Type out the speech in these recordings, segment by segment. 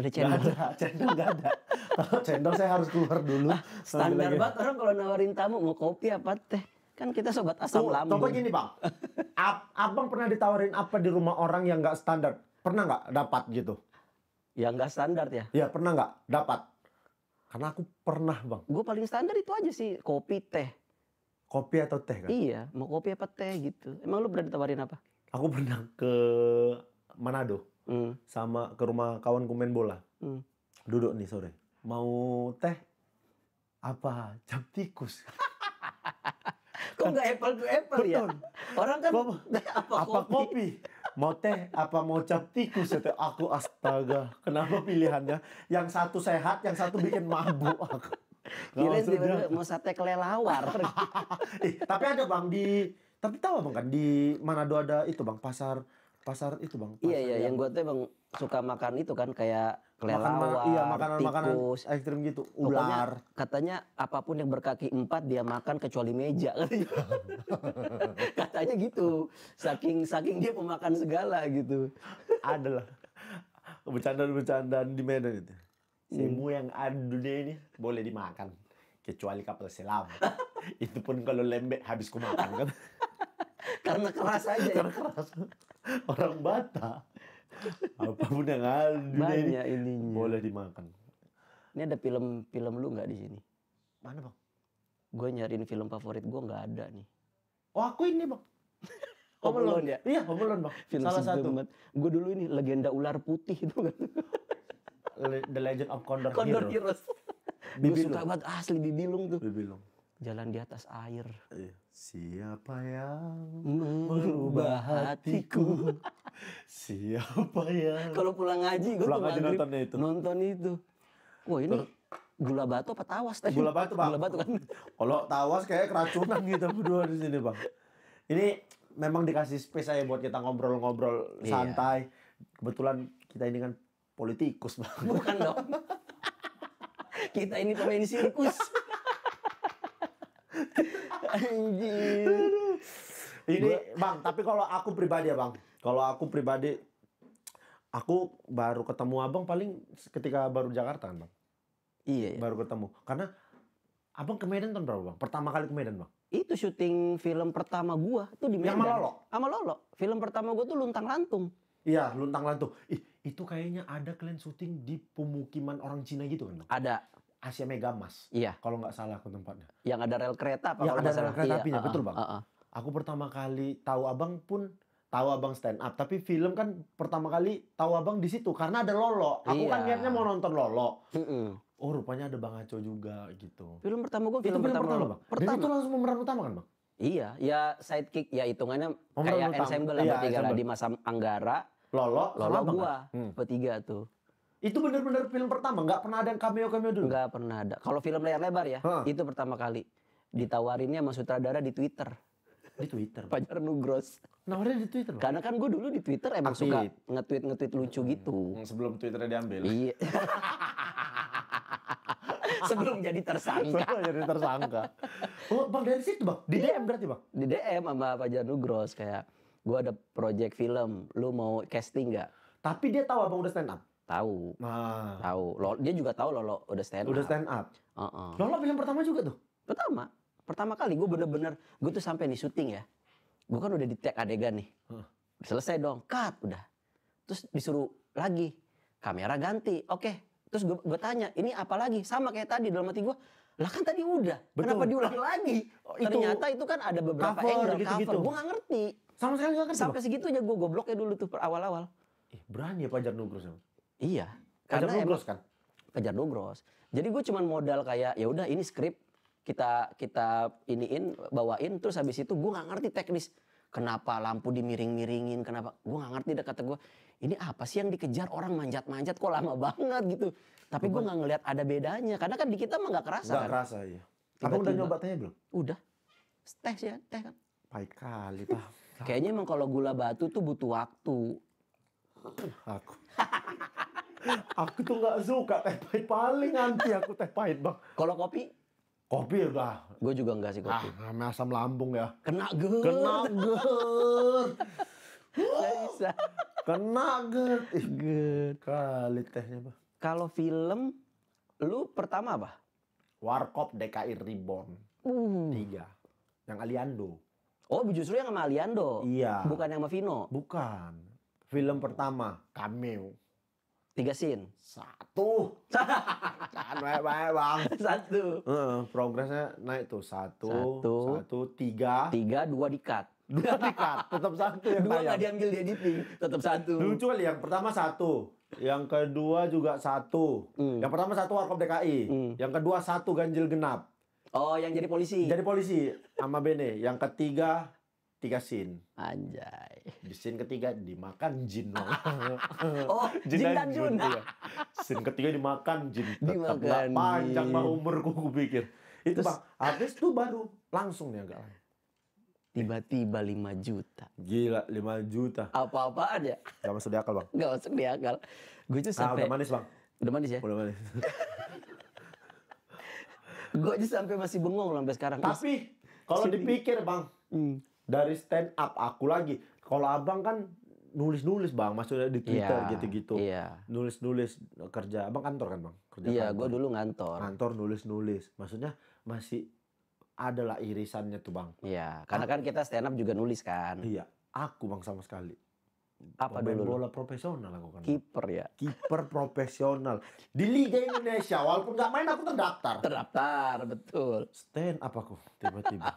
ada Nggak cendol. ada, cendol nggak ada. Kalau cendol saya harus keluar dulu. Standar Ambil lagi. banget orang kalau nawarin tamu mau kopi apa teh. Kan kita sobat asam Tuh, lambung. coba gini bang, abang pernah ditawarin apa di rumah orang yang nggak standar? Pernah nggak dapat gitu? Ya nggak standar ya. Ya pernah nggak dapat? Karena aku pernah bang. Gue paling standar itu aja sih, kopi teh. Kopi atau teh kan? Iya, mau kopi apa teh gitu. Emang lu pernah ditawarin apa? Aku pernah ke Manado sama ke rumah kawanku main bola. Duduk nih sore. Mau teh apa? Cap tikus. Kok nggak apple to apple ya? Betul. Orang kan Apa kopi? Mau teh apa mau cap tikus? Kata aku, astaga. Kenapa pilihannya? Yang satu sehat, yang satu bikin mabuk aku. Kirain tiba-tiba mau sate kelelawar. Tapi ada bang tapi tahu bang kan di Manado ada itu bang pasar itu bang. Iya, yang gue tuh emang suka makan itu kan kayak kelelawar, makanan tikus, ekstrim gitu, pokoknya ular. katanya apapun yang berkaki 4 dia makan kecuali meja. Katanya gitu. Saking dia pemakan segala gitu. Adalah bercandaan di Medan itu. Semua yang ada di dunia ini boleh dimakan kecuali kapal selam. Itu pun kalau lembek habis ku makan kan. Karena keras aja. Karena keras. Orang Batak. Apapun yang ada di dunia Banyak ini ininya. boleh dimakan. Ini ada film lu nggak di sini? Mana bang? Gue nyariin film favorit gue nggak ada nih. Oh aku ini bang. Home Alone ya? Iya Home Alone bang. Film Salah satu. Gue dulu ini legenda ular putih itu kan. The Legend of Condor Condor Hero. Heroes. Gue suka banget asli Bibilung tuh. Bibilung. Jalan di atas air. Siapa yang merubah hatiku. Siapa yang Kalau pulang ngaji gue Pulang tuh ngaji maghrib nonton itu. Wah ini gula batu apa tawas tadi? Gula batu bang. Gula batu kan. Kalau tawas kayak keracunan gitu berdua di sini bang. Ini memang dikasih space aja buat kita ngobrol-ngobrol santai. Kebetulan kita ini kan politikus bang. Bukan dong. Kita ini pemain sirkus. Anjir. Ini bang, tapi kalau aku pribadi ya bang. Kalau aku pribadi, aku baru ketemu abang paling ketika baru Jakarta kan bang. Iya. Baru ketemu. Karena abang ke Medan tahun berapa bang? Pertama kali ke Medan bang? Itu syuting film pertama gua tuh di Medan. Yang sama Lolo? Sama Lolo. Film pertama gua tuh Luntang Lantung. Iya, Luntang Lantung. Itu kayaknya ada kalian syuting di pemukiman orang Cina gitu kan bang? Ada. Asia Megamas. Iya. Kalau nggak salah aku tempatnya. Yang ada rel kereta apa? Yang kalau ada nggak salah. rel kereta Iya, apinya, betul bang. Aku pertama kali tahu abang stand up. Tapi film kan pertama kali tahu abang di situ karena ada Lolo. Aku kan niatnya mau nonton Lolo. Oh rupanya ada Bang Aco juga gitu. Film pertama gua Itu film pertama Lolo. bang. Dan itu langsung pemeran utama kan bang? Iya, ya sidekick ya hitungannya Pemeran kayak utama. ensemble lah Iya, bertiga lah ensemble. di masa Anggara. Lolo sama abang Gua kan? bertiga tuh. Itu bener-bener film pertama, nggak pernah ada yang cameo dulu? Nggak pernah ada. Kalau film layar lebar ya, itu pertama kali. Ditawarinnya sama sutradara di Twitter. Di Twitter? Fajar Nugros. Nawarnya di Twitter bang? Karena kan gue dulu di Twitter emang Aktif. suka nge-tweet lucu gitu. Sebelum Twitternya diambil? Iya. Sebelum jadi tersangka. Sebelum jadi tersangka. Oh bang dari situ bang? Di DM berarti bang? Di DM sama Fajar Nugros kayak, gue ada project film, lu mau casting nggak? Tapi dia tahu abang udah stand up? Tahu. Nah. Tahu. Dia juga tahu Lolo udah stand up. Udah stand up? Lolo film pertama juga tuh? Pertama kali gue bener-bener, gue tuh sampai nih syuting ya. Gue kan udah di tag adegan nih. Selesai dong, cut udah. Terus disuruh lagi, kamera ganti, oke. Terus gue tanya, ini apa lagi? Sama kayak tadi dalam hati gue, lah kan tadi udah, kenapa diulang lagi? Ternyata itu kan ada beberapa cover, angle gitu-gitu. cover, gue gak ngerti. Sama sekali gak ngerti Sampai segitunya gue gobloknya dulu tuh awal-awal. Berani ya Fajar Nugros? Iya. Fajar Nugros kan? Fajar Nugros. Jadi gue cuman modal kayak, ya udah ini skrip, kita iniin, bawain, terus habis itu gue nggak ngerti teknis. Kenapa lampu dimiring-miringin, kenapa? Gue nggak ngerti, kata gue, ini apa sih yang dikejar orang manjat-manjat kok lama banget gitu. Tapi gue nggak ngelihat ada bedanya, karena kan di kita mah nggak kerasa. Nggak kerasa iya. Abang udah nyoba tehnya belum? Udah. Teh sih ya, teh kan. Pahit kali Pak. Kayaknya emang kalau gula batu tuh butuh waktu. Aku tuh nggak suka teh pahit, paling anti aku teh pahit bang. Kalau kopi? Kopi udah. Gue juga enggak sih kopi. Sama asam lambung ya. Kena ger. Kena ger. Gak bisa. Kena ger. Kali tehnya bang. Kalau film, lu pertama apa? Warkop DKI Reborn 3 yang Aliando. Oh, justru yang sama Aliando. Iya. Bukan yang sama Vino. Bukan. Film pertama cameo 3 scene. 1. Jangan banyak bang. 1. Progresnya naik tuh 1, 3, 3, 2 di-cut. 2 di-cut. Tetap 1 yang 2 tayang. nggak diambil di editing, tetap 1. Lucu kali, yang pertama 1, yang kedua juga 1. Yang pertama 1 Warkop DKI, yang kedua 1 Ganjil Genap. Oh, yang jadi polisi. Jadi polisi sama Bene. Yang ketiga 3 scene. Anjay. Di scene ketiga dimakan jin. Oh, Jin dan Jun. Iya. Scene ketiga dimakan jin. Tetap Dimakan nggak panjang jin. mah umurku kupikir. Itu Terus- bang, habis itu baru langsung nih agak. Tiba-tiba 5 juta. Gila 5 juta. Apa-apaan ya? Gak masuk di akal bang. Nggak masuk di akal. Gue tuh sampai... Udah manis bang. Udah manis ya? Udah manis. Gue aja sampai masih bengong sampai sekarang. Tapi kalau dipikir bang, dari stand up aku lagi. Kalau abang kan nulis-nulis bang, maksudnya di Twitter Iya, gitu-gitu. Iya. Nulis-nulis kerja. Abang kantor kan bang? Kerja Iya, kantor. gue dulu ngantor. Kantor nulis-nulis. Maksudnya masih ada lah irisannya tuh bang. Iya, karena kan kita stand up juga nulis kan. Iya, aku bang sama sekali. Apa Pemain dulu? bola profesional aku kan. Kiper ya. Kiper profesional di Liga Indonesia. Walaupun nggak main aku terdaftar. Terdaftar, betul. Stand up aku tiba-tiba.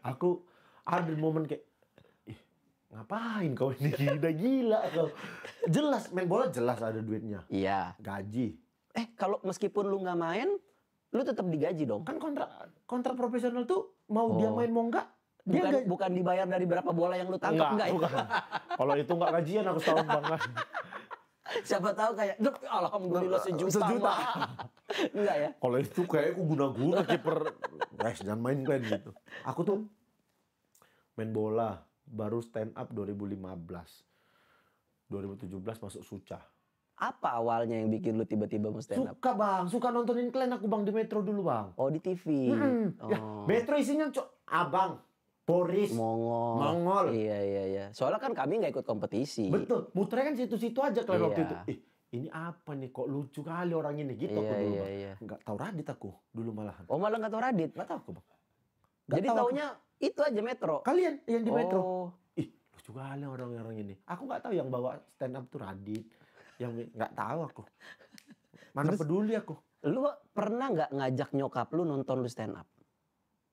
Aku ada momen kayak, ih ngapain kau ini, udah gila kau. Jelas main bola jelas ada duitnya. Iya. Gaji. Kalau meskipun lu nggak main, lu tetap digaji dong. Kan kontrak profesional tuh mau dia Oh. main mau enggak. Dia Bukan dibayar dari berapa bola yang lu tangkap enggak ya? bukan. Kalau itu enggak gajian aku setahun bang. Siapa tahu kayak, "Duh, alhamdulillah sejuta." Sejuta. Wah." Enggak ya? Kalau itu kayak aku guna-guna kiper. Guys, jangan main gitu. Aku tuh main bola baru stand up 2015. 2017 masuk Suca. Apa awalnya yang bikin lu tiba-tiba mau stand up? Suka bang, suka nontonin kalian aku bang di Metro dulu bang. Oh, di TV. Ya, Metro isinya abang, Boris, Mongol. Iya. Soalnya kan kami nggak ikut kompetisi. Betul, muternya kan situ-situ aja kalian waktu Iya. itu. Ini apa nih, kok lucu kali orang ini gitu aku dulu bang. Iya. Nggak tahu Radit aku dulu malahan. Oh, malah nggak tahu Radit. Nggak tahu aku bang. Nggak Jadi tahu aku. taunya itu aja Metro. Kalian yang di Metro. Oh. Lucu kali orang-orang ini. Aku nggak tahu yang bawa stand up tuh Radit. Yang nggak tahu aku. Mana peduli aku. Lu pernah nggak ngajak nyokap lu nonton lu stand up?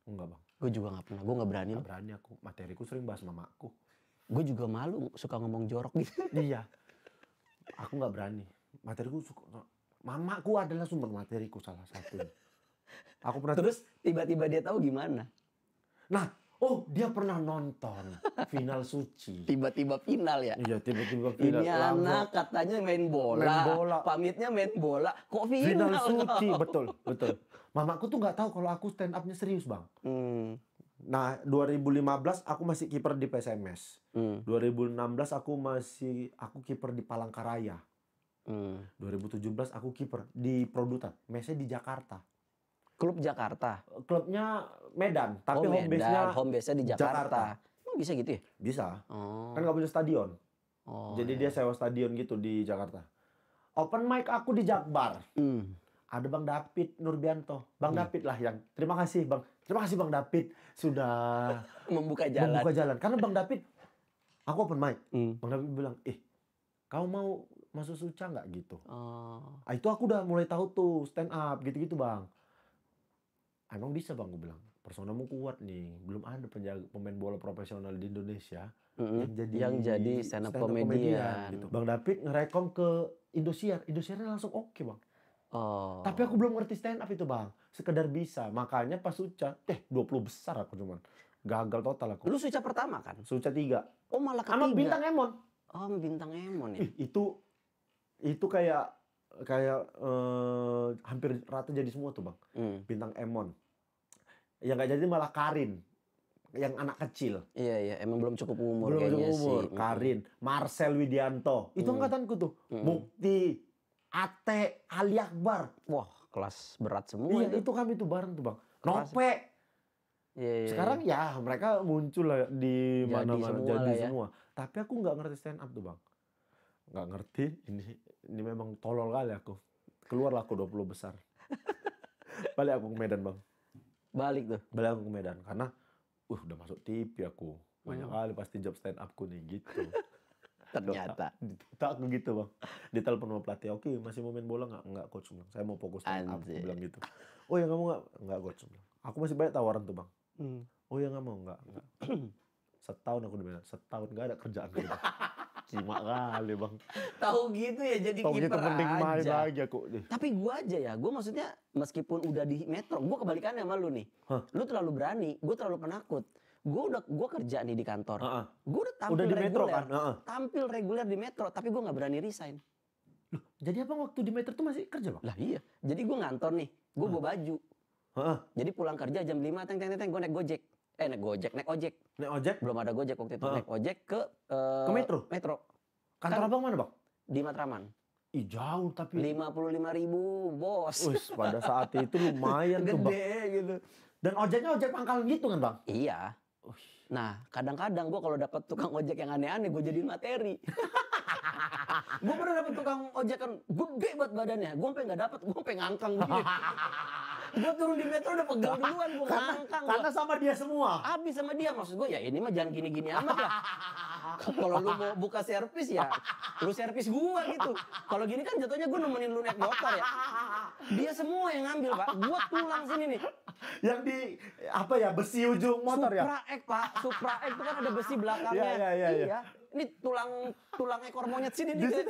Enggak bang. Gue juga nggak pernah. Gue nggak berani. Nggak berani aku. Materiku sering bahas mamaku. Gue juga malu suka ngomong jorok gitu. Iya. Aku nggak berani. Materiku suka. Mamaku adalah sumber materiku salah satunya. Aku pernah. Terus tiba-tiba dia tahu gimana? Nah, dia pernah nonton Final Suci. Tiba-tiba final ya. Iya, tiba-tiba final. Ini anak katanya main bola. Main bola. Pamitnya main bola. Kok Final final? Suci, betul. Mamaku tuh nggak tahu kalau aku stand up-nya serius, Bang. Nah, 2015 aku masih kiper di PSMS. 2016 aku kiper di Palangkaraya. 2017 aku kiper di Produtan, mesnya di Jakarta. Klub Jakarta. Klubnya Medan, tapi Oh, home base-nya home base-nya di Jakarta. Oh, bisa gitu ya? bisa. Oh. Kan nggak punya stadion. Oh, Jadi dia sewa stadion gitu di Jakarta. Open mic aku di Jakbar. Ada Bang David Nurbianto. Bang David lah yang terima kasih Bang. Terima kasih Bang David sudah membuka jalan. membuka jalan. Karena Bang David, aku open mic. Bang David bilang, kau mau masuk Suca nggak gitu? Itu aku udah mulai tahu tuh stand up gitu-gitu Bang. Emang bisa Bang, gue bilang. Personamu kuat nih. Belum ada pemain bola profesional di Indonesia yang jadi stand up comedian comedian. gitu. Bang David ngerekom ke Indosiar. Indosiarnya langsung oke Bang. Oh. Tapi aku belum ngerti stand up itu Bang. Sekedar bisa. Makanya pas Suca, 20 besar aku cuman. Gagal total aku. Lu Suca pertama kan? Suca 3. Oh, malah Sama ketiga. Bintang Emon. Oh, Bintang Emon ya? Itu kayak hampir rata jadi semua tuh Bang. Bintang Emon. Yang nggak jadi malah Karin. Yang anak kecil. Iya. Emang belum cukup umur Belum kayaknya cukup umur. sih. Karin. Marcel Widianto. Itu angkatanku tuh. Mukti. Ate. Ali Akbar. Wah, kelas berat semua Iya, itu kami tuh bareng tuh Bang. Nope. Iya. Sekarang ya mereka muncul lah di Jadi mana-mana. semua Jadi lah ya. semua. Tapi aku nggak ngerti stand up tuh Bang. Nggak ngerti. Ini memang tolol kali aku. Keluarlah aku 20 besar. Balik aku ke Medan, Bang. Balik tuh. Balik aku ke Medan karena udah masuk TV aku. Banyak kali pasti job stand up-ku nih gitu. Ternyata. Tak aku gitu, Bang. Ditelepon sama pelatih, "Oke, masih mau main bola nggak?" "Nggak, coach." Bilang, "Saya mau fokus stand up." Aku Anjir. bilang gitu. "Oh ya kamu nggak?" "Nggak, coach." Aku masih banyak tawaran tuh, Bang. "Oh ya nggak mau?" "Nggak." Setahun aku di Medan, setahun nggak ada kerjaan gitu. Cima kali, Bang. Tahu gitu ya jadi Tahu gitu kiper mending main aja. lagi aku. Tapi gue aja ya, gue maksudnya meskipun udah di Metro, gue kebalikannya sama lu nih. Hah? Lu terlalu berani, gue terlalu penakut. Gue kerja nih di kantor. Gue udah tampil Udah di Metro reguler, kan? tampil reguler di Metro, tapi gue nggak berani resign. Loh, jadi apa waktu di Metro tuh masih kerja, Bang? Lah iya, jadi gue ngantor nih, gue bawa baju. Jadi pulang kerja jam 5, gue naik Gojek. Naik ojek. Naik ojek? Belum ada Gojek waktu itu, naik ojek ke Metro? Metro. Kantor abang mana, Bang? Di Matraman. Ih, jauh tapi. 55.000 bos. Wih, pada saat itu lumayan tuh, Bang. Gede gitu. Dan ojeknya ojek pangkalan gitu kan, Bang? Iya. Nah, kadang-kadang gue kalau dapat tukang ojek yang aneh-aneh, gue jadiin materi. Gue pernah dapet tukang ojek kan gede banget badannya. Gue sampai nggak dapet, gue sampai ngangkang begini. Gue turun di Metro udah pegel duluan, gue ngangkang. Karena sama dia semua. Habis sama dia, maksud gue ya ini mah jangan gini-gini amat lah. Kalau lu mau buka servis ya, lu servis gua gitu. Kalau gini kan jatuhnya gue nemenin lu naik motor ya. Dia semua yang ngambil, Pak. Gua tulang sini nih. Yang di apa ya, besi ujung motor ya? Supra X, Pak. Supra X itu kan ada besi belakangnya. Iya. Ini tulang ekor monyet sini nih.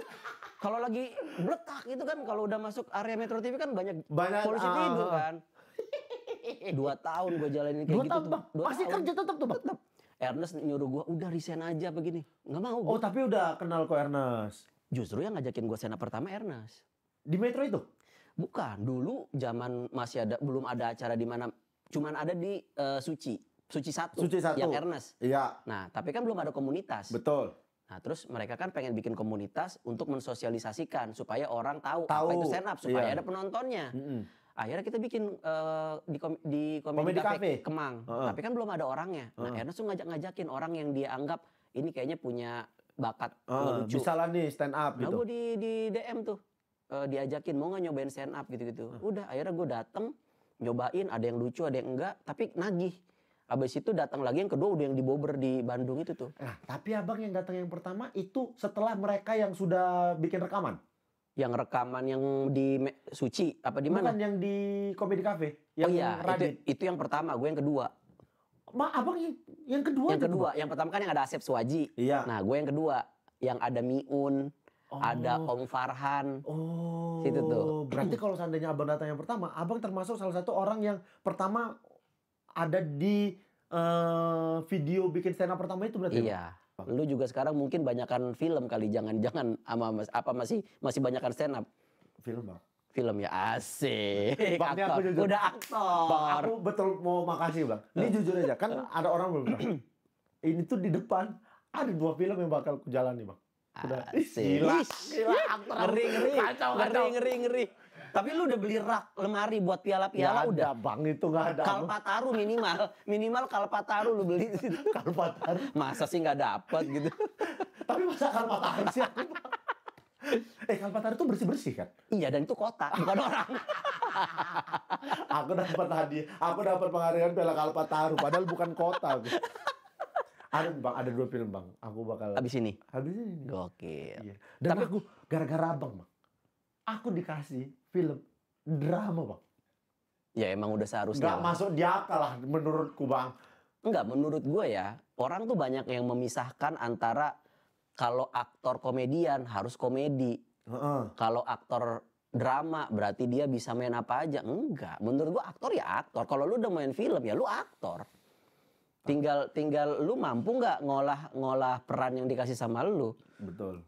Kalau lagi bletak itu kan kalau udah masuk area Metro TV kan banyak polisi tidur kan. 2 tahun gue jalanin kayak 2 gitu. tahun, Bang. Masih kerja tetap tuh, Bang? Tetap. Ernest nyuruh gue udah resign aja begini. Nggak mau. Oh, tapi udah kenal kok Ernest. Justru yang ngajakin gue stand up pertama Ernest. Di Metro itu? Bukan, dulu zaman masih ada, belum ada acara di mana, cuman ada di Suci 1. Suci 1. Yang Ernest. Iya. Nah, tapi kan belum ada komunitas. Betul. Nah, terus mereka kan pengen bikin komunitas untuk mensosialisasikan supaya orang tahu apa itu stand up, supaya ada penontonnya. Akhirnya kita bikin di Comedy Cafe Kemang. Tapi kan belum ada orangnya. Nah, Ernest tuh ngajakin orang yang dia anggap ini kayaknya punya bakat lucu. Bisa lah nih stand up gitu. Nah, gue di DM tuh diajakin mau nggak nyobain stand up gitu-gitu. Udah, akhirnya gue dateng nyobain, ada yang lucu, ada yang enggak, tapi nagih. Abis itu datang lagi yang kedua udah yang di Bobber di Bandung itu tuh. Nah, tapi abang yang datang yang pertama itu setelah mereka yang sudah bikin rekaman. Yang rekaman yang di Suci apa di mana? Bukan yang di Comedy Cafe. Yang iya, Radit. itu yang pertama, gue yang kedua. Abang yang kedua. Yang kedua, yang pertama kan yang ada Asep Suwaji. Iya. Nah, gue yang kedua, yang ada Miun, ada Om Farhan. Oh. Situ tuh. Berarti kalau seandainya abang datang yang pertama, abang termasuk salah satu orang yang pertama ada di video bikin stand up pertama itu berarti? Iya. Lu juga sekarang mungkin banyakan film kali, jangan ama apa masih banyakan stand up. Film, Bang. Film ya, asik. Bang, ini aku jujur. Udah aktor. Bang, aku betul mau makasih, Bang. Ini jujur aja, kan ada orang belum bilang, ini tuh di depan ada 2 film yang bakal aku jalani, Bang. Udah. Gila aktor. Ngeri. Tapi lu udah beli rak lemari buat piala-piala udah. Bang, itu nggak ada. Kalpataru minimal Kalpataru lu beli. Kalpataru. Masa sih nggak dapet gitu. Tapi masa Kalpataru sih aku, Bang? Kalpataru tuh bersih-bersih kan? Iya, dan itu kota, bukan orang. Aku dapat hadiah, aku dapat penghargaan Piala Kalpataru, padahal bukan kota. Ada, Bang, ada 2 film, Bang. Aku bakal Habis ini. Gokil. Iya. Dan tapi aku gara-gara abang, Bang. Aku dikasih film drama, Bang. Ya emang udah seharusnya. Nggak masuk di akal lah menurutku, Bang. Enggak, menurut gue ya, orang tuh banyak yang memisahkan antara kalau aktor komedian harus komedi. Kalau aktor drama berarti dia bisa main apa aja. Enggak, menurut gue aktor ya aktor. Kalau lu udah main film ya lu aktor. Tinggal lu mampu nggak ngolah peran yang dikasih sama lu. Betul.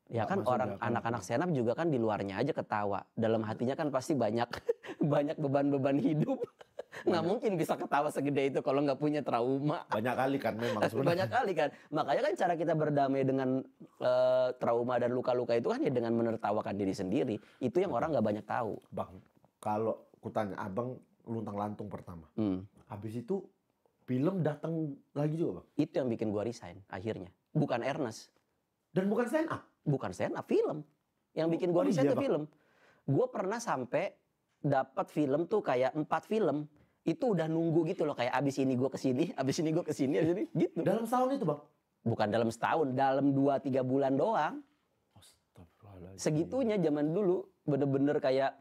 Ya kan orang anak-anak stand up juga kan di luarnya aja ketawa. Dalam hatinya kan pasti banyak beban-beban hidup. Nggak mungkin bisa ketawa segede itu kalau nggak punya trauma. Banyak kali kan memang sebenarnya. Banyak kali kan. Makanya kan cara kita berdamai dengan trauma dan luka-luka itu kan ya dengan menertawakan diri sendiri. Itu yang orang nggak banyak tahu. Bang, kalau kutanya abang luntang-lantung pertama. Habis itu film datang lagi juga, Bang. Itu yang bikin gua resign akhirnya. Bukan Ernest. Dan bukan stand up. Bukan stand up, film. Yang bikin gua resign itu film. gue pernah sampai dapat film tuh kayak 4 film itu udah nunggu gitu loh, kayak abis ini gue kesini, abis ini gue kesini, abis ini gitu. Dalam setahun itu bang? Bukan dalam setahun, dalam 2-3 bulan doang. Astagfirullahaladzim. Segitunya zaman dulu, bener-bener kayak,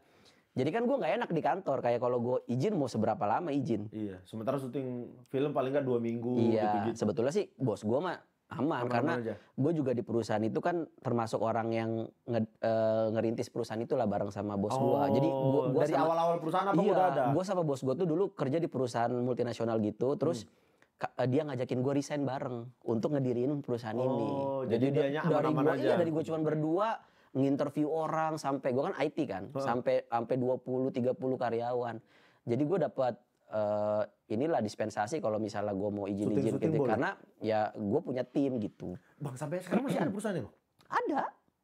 jadi kan gue nggak enak di kantor, kayak kalau gue izin mau seberapa lama izin. Iya, sementara syuting film paling nggak 2 minggu Iya, gitu-gitu. sebetulnya sih bos gue mah aman karena aja. gue juga di perusahaan itu kan termasuk orang yang ngerintis perusahaan itu lah bareng sama bos gue. Jadi gua dari sama, awal-awal perusahaan apa iya, udah ada? gue sama bos gue tuh dulu kerja di perusahaan multinasional gitu, terus dia ngajakin gue resign bareng untuk ngediriin perusahaan ini. Jadi dianya aman-aman aja. Iya, dari gue cuma berdua nginterview orang sampai gue kan IT kan, sampai 20-30 karyawan. Jadi gue dapat inilah dispensasi kalau misalnya gue mau izin-izin gitu, karena ya gue punya tim gitu. Bang, sampai sekarang masih ada perusahaannya bang? Ada.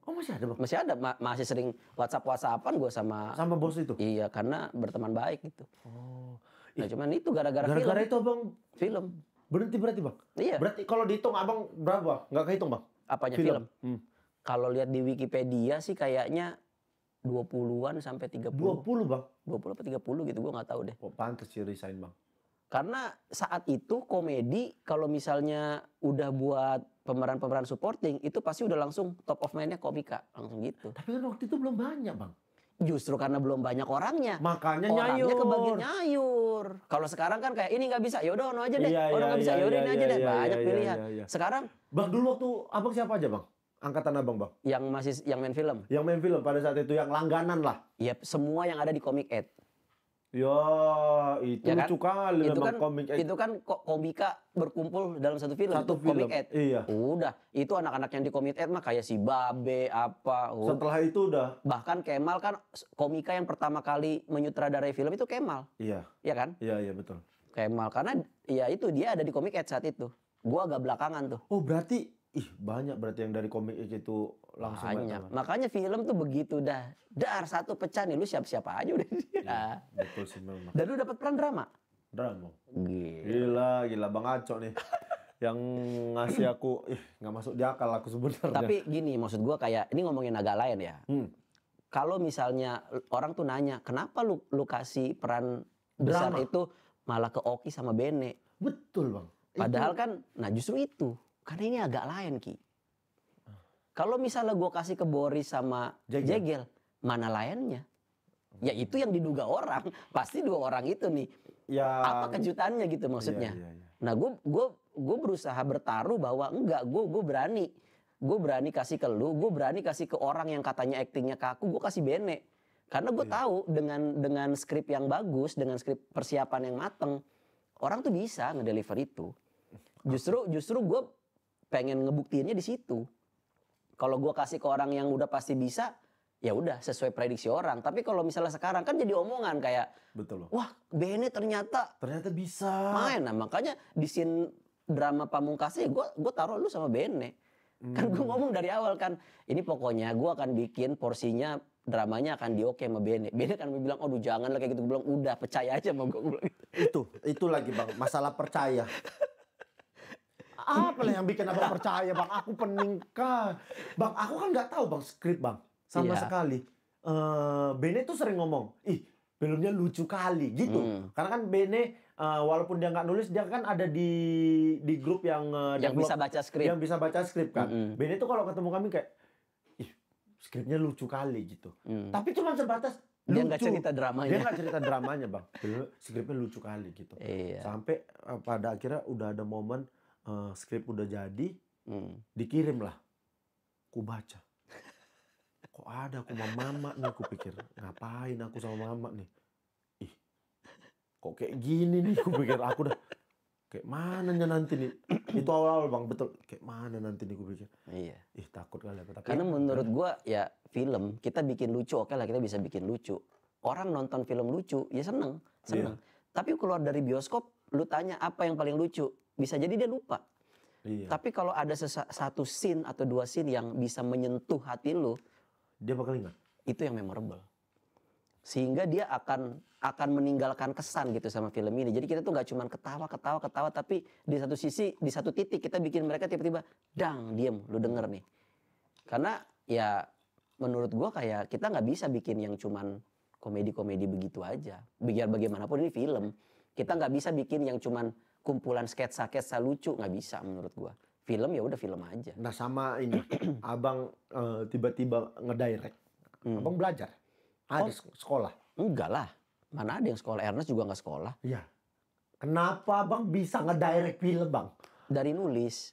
Oh masih ada bang? Masih ada, masih sering WhatsApp-WhatsAppan gue sama bos itu? Iya, karena berteman baik gitu. Oh. Nah cuman itu gara-gara film. Gara-gara itu abang film. berhenti berarti bang? Iya. Berarti kalau dihitung abang berapa? Nggak kehitung bang? Apanya film? Kalau lihat di Wikipedia sih kayaknya 20-an sampai 30. 20 bang? 20 apa 30 gitu, gue nggak tahu deh. Oh, pantes sih resign bang. Karena saat itu komedi kalau misalnya udah buat pemeran-pemeran supporting itu pasti udah langsung top of mind-nya komika, langsung gitu. Tapi kan waktu itu belum banyak bang. Justru karena belum banyak orangnya. Makanya orangnya nyayur. kebagian nyayur. Kalau sekarang kan kayak ini nggak bisa, yaudah ono aja deh. Iya, Ono nggak bisa, yaudah ini aja deh. Banyak pilihan. iya. Sekarang Bang dulu waktu abang siapa aja bang? Angkatan abang bang? yang main film. Yang main film pada saat itu yang langganan lah. Ya semua yang ada di Comic Ed. Ya itu Ya kan? lucu kali Itu memang kan Comic Ed. itu kan komika berkumpul dalam satu film. Satu itu film. Comic Ed. Iya. Udah, itu anak-anak yang di Comic Ed mah kayak si Babe apa. Setelah itu udah. Bahkan Kemal kan komika yang pertama kali menyutradarai film itu Kemal. Iya. Iya kan? Iya betul. Kemal karena ya itu dia ada di Comic Ed saat itu. Gua agak belakangan tuh. Oh berarti banyak berarti yang dari Comic Ed itu langsung Banyak. Makanya film tuh begitu dah. Dar satu pecah nih lu siap-siap aja udah. Iya, betul sih memang. Dan lu dapat peran drama. Drama. Gila. Gila Bang Aco nih. Yang ngasih aku nggak masuk di akal aku sebenarnya. Tapi gini maksud gua kayak ini ngomongin agak lain ya. Kalau misalnya orang tuh nanya, kenapa lu kasih peran besar Drama. itu malah ke Oki sama Bene? Betul Bang. Padahal kan, nah justru itu. Karena ini agak lain Ki. Kalau misalnya gue kasih ke Boris sama Jegel, mana lainnya? Ya itu yang diduga orang. Pasti 2 orang itu nih. Ya. Apa kejutannya gitu maksudnya? Iya. Nah gue berusaha bertaruh bahwa enggak, gue berani. Gue berani kasih ke lu, gue berani kasih ke orang yang katanya aktingnya kaku, gue kasih Bene. Karena gue tahu dengan skrip yang bagus, dengan skrip persiapan yang mateng, orang tuh bisa ngedeliver itu. Justru gue pengen ngebuktiinnya di situ. Kalau gue kasih ke orang yang udah pasti bisa, ya udah sesuai prediksi orang. Tapi kalau misalnya sekarang kan jadi omongan kayak, betul loh. Wah Bene ternyata bisa main. Nah makanya di scene drama pamungkasnya gue taruh lu sama Bene. Kan gue ngomong dari awal kan, ini pokoknya gue akan bikin porsinya dramanya akan dioke sama Bene. Bene kan bilang, aduh jangan lah kayak gitu. Gue bilang, udah percaya aja sama gue. Itu lagi Bang, masalah percaya. Apa lah yang bikin abang percaya Bang? Aku peningkah. Bang, aku kan nggak tahu Bang skrip Bang. Sama sekali. Bene tuh sering ngomong, filmnya lucu kali gitu. Karena kan Bene walaupun dia nggak nulis, dia kan ada di grup yang bisa baca skrip. Yang bisa baca skrip kan. Bene tuh kalau ketemu kami kayak, skripnya lucu kali gitu. Tapi cuma sebatas dia lucu. Nggak cerita dramanya. Dia nggak cerita dramanya Bang. Skripnya lucu kali gitu. Iya. Sampai pada akhirnya udah ada momen skrip udah jadi, dikirim lah. Ku baca. Kok ada aku sama mama nih, ku pikir. Ngapain aku sama mama nih? Kok kayak gini nih, ku pikir. Aku udah, kayak mananya nanti nih. Itu awal-awal Bang, betul. Kayak mana nanti nih, ku pikir. Iya. Takut kali apa. Tapi karena menurut gua ya film, kita bikin lucu, oke lah kita bisa bikin lucu. Orang nonton film lucu, ya seneng. Iya. Tapi keluar dari bioskop, lu tanya apa yang paling lucu. Bisa jadi dia lupa. Iya. Tapi kalau ada satu scene atau 2 scene yang bisa menyentuh hati lu, dia bakal ingat. Itu yang memorable. Sehingga dia akan meninggalkan kesan gitu sama film ini. Jadi kita tuh nggak cuma ketawa, tapi di satu sisi, di satu titik kita bikin mereka tiba-tiba, dang, diem, lu denger nih. Karena ya menurut gua kayak kita nggak bisa bikin yang cuman komedi-komedi begitu aja. Biar bagaimanapun ini film. Kita nggak bisa bikin yang cuman kumpulan sketsa-sketsa lucu, nggak bisa menurut gua. Film ya udah film aja. Nah sama ini, abang tiba-tiba ngedirect. Abang belajar? Ada sekolah? Enggak lah. Mana ada yang sekolah? Ernest juga nggak sekolah. Iya. Kenapa abang bisa ngedirect film bang? Dari nulis.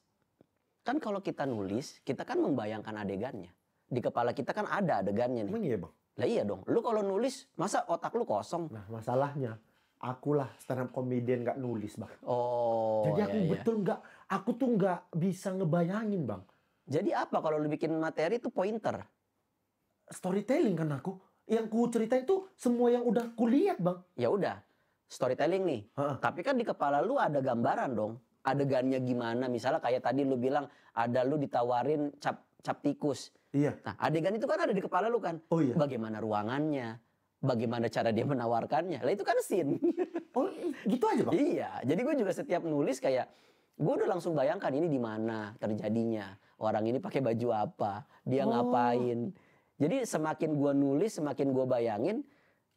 Kan kalau kita nulis, kita kan membayangkan adegannya. Di kepala kita kan ada adegannya nih. Emang iya bang? Lah iya dong. Lu kalau nulis, masa otak lu kosong? Nah masalahnya, akulah stand up comedian nggak nulis bang. Oh. Jadi aku iya, iya. betul nggak, aku tuh nggak bisa ngebayangin bang. Jadi apa kalau lu bikin materi itu pointer? Storytelling kan aku. Yang ku ceritain tuh semua yang udah kulihat bang. Ya udah, storytelling nih. Ha-ha. Tapi kan di kepala lu ada gambaran dong. Adegannya gimana? Misalnya kayak tadi lu bilang ada lu ditawarin cap tikus. Iya. Nah, adegan itu kan ada di kepala lu kan. Oh iya. Bagaimana ruangannya? Bagaimana cara dia menawarkannya? Lah itu kan scene. Oh gitu aja bang. Iya, jadi gue juga setiap nulis kayak gue udah langsung bayangkan ini di mana terjadinya. Orang ini pakai baju apa? Dia ngapain? Jadi semakin gue nulis, semakin gue bayangin,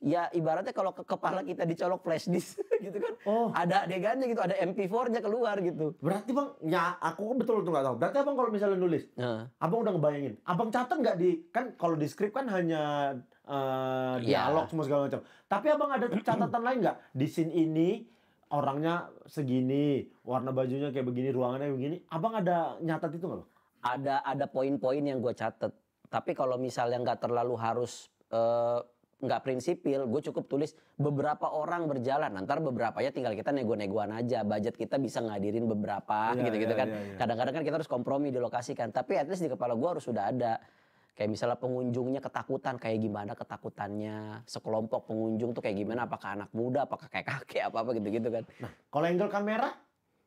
ya ibaratnya kalau ke kepala kita dicolok flash disk gitu kan. Ada adegannya gitu, ada MP4-nya keluar gitu. Berarti bang, ya aku kan betul nggak tahu. Berarti abang kalau misalnya nulis, abang udah ngebayangin. Abang catat nggak di, kan kalau di skrip kan hanya dialog semua segala macam. Tapi abang ada catatan lain nggak? Di scene ini orangnya segini, warna bajunya kayak begini, ruangannya begini. Abang ada nyatat itu nggak bang? Ada poin-poin yang gue catet. Tapi kalau misalnya nggak terlalu harus nggak prinsipil, gue cukup tulis beberapa orang berjalan. Ntar beberapanya tinggal kita nego-negoan aja. Budget kita bisa ngadirin beberapa gitu-gitu kan. Kadang-kadang kan kita harus kompromi di lokasi kan. Tapi at least di kepala gue harus sudah ada. Kayak misalnya pengunjungnya ketakutan, kayak gimana ketakutannya. Sekelompok pengunjung tuh kayak gimana, apakah anak muda, apakah kayak kakek, apa-apa gitu-gitu kan. Nah, kalau angle kamera?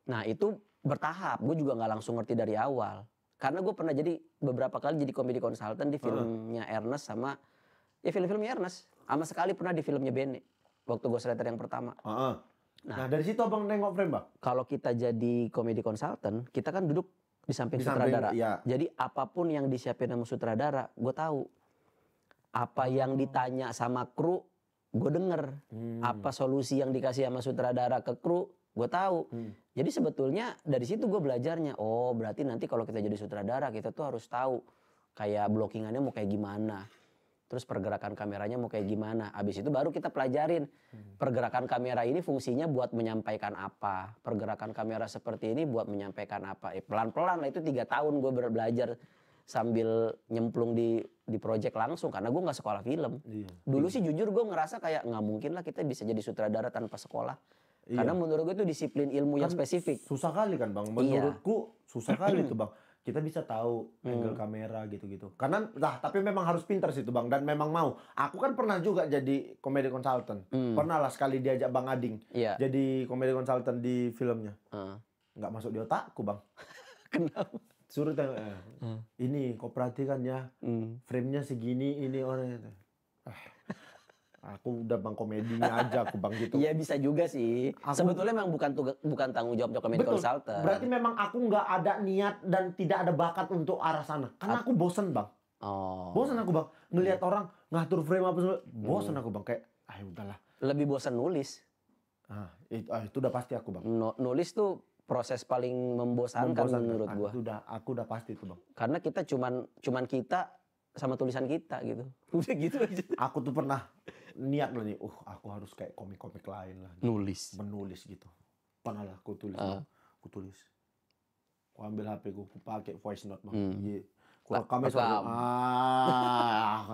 Nah itu bertahap, gue juga nggak langsung ngerti dari awal. Karena gue pernah jadi beberapa kali jadi komedi konsultan di filmnya Ernest sama ya film-filmnya Ernest. Sama sekali pernah di filmnya Bene waktu Ghostwriter yang pertama. Nah dari situ abang nengok frame bang? Kalau kita jadi komedi konsultan, kita kan duduk di samping sutradara. Iya. Jadi apapun yang disiapin sama sutradara, gue tahu. Apa yang ditanya sama kru, gue denger. Apa solusi yang dikasih sama sutradara ke kru, gue tahu. Jadi sebetulnya dari situ gue belajarnya. Oh berarti nanti kalau kita jadi sutradara kita tuh harus tahu kayak blockingannya mau kayak gimana. Terus pergerakan kameranya mau kayak gimana. Abis itu baru kita pelajarin. Pergerakan kamera ini fungsinya buat menyampaikan apa. Pergerakan kamera seperti ini buat menyampaikan apa. Pelan-pelan lah itu 3 tahun gue belajar sambil nyemplung di project langsung. Karena gue gak sekolah film. Dulu sih jujur gue ngerasa kayak gak mungkin lah kita bisa jadi sutradara tanpa sekolah. Karena menurut gue itu disiplin ilmu yang spesifik. Susah kali kan bang, menurutku susah kali itu bang. Kita bisa tahu angle kamera gitu-gitu. Karena, tapi memang harus pintar sih itu bang. Dan memang mau. Aku kan pernah juga jadi komedi konsultan. Pernah lah sekali diajak Bang Ading. Jadi komedi konsultan di filmnya. Nggak masuk di otakku bang. Kenapa? Suruh tengok. Ini kau perhatikan ya. Frame-nya segini, ini orangnya. Aku udah bang komedinya aja aku bang gitu. Iya bisa juga sih. Sebetulnya memang bukan tanggung jawab komedi konsultan. Berarti memang aku nggak ada niat dan tidak ada bakat untuk arah sana. Karena aku bosen bang. Bosen aku bang. Ngelihat orang ngatur frame apa semua. Bosen aku bang. Kayak udahlah. Lebih bosan nulis. Itu udah pasti aku bang. Nulis tuh proses paling membosankan menurut gua. Aku udah pasti itu bang. Karena kita cuman kita sama tulisan kita gitu. Udah gitu aja. Aku tuh pernah niat loh nih, aku harus kayak komik-komik lain lah. Menulis gitu. Pernah lah aku tulis. Aku tulis. Aku ambil HP ku pakai voice note bang. Aku rekamnya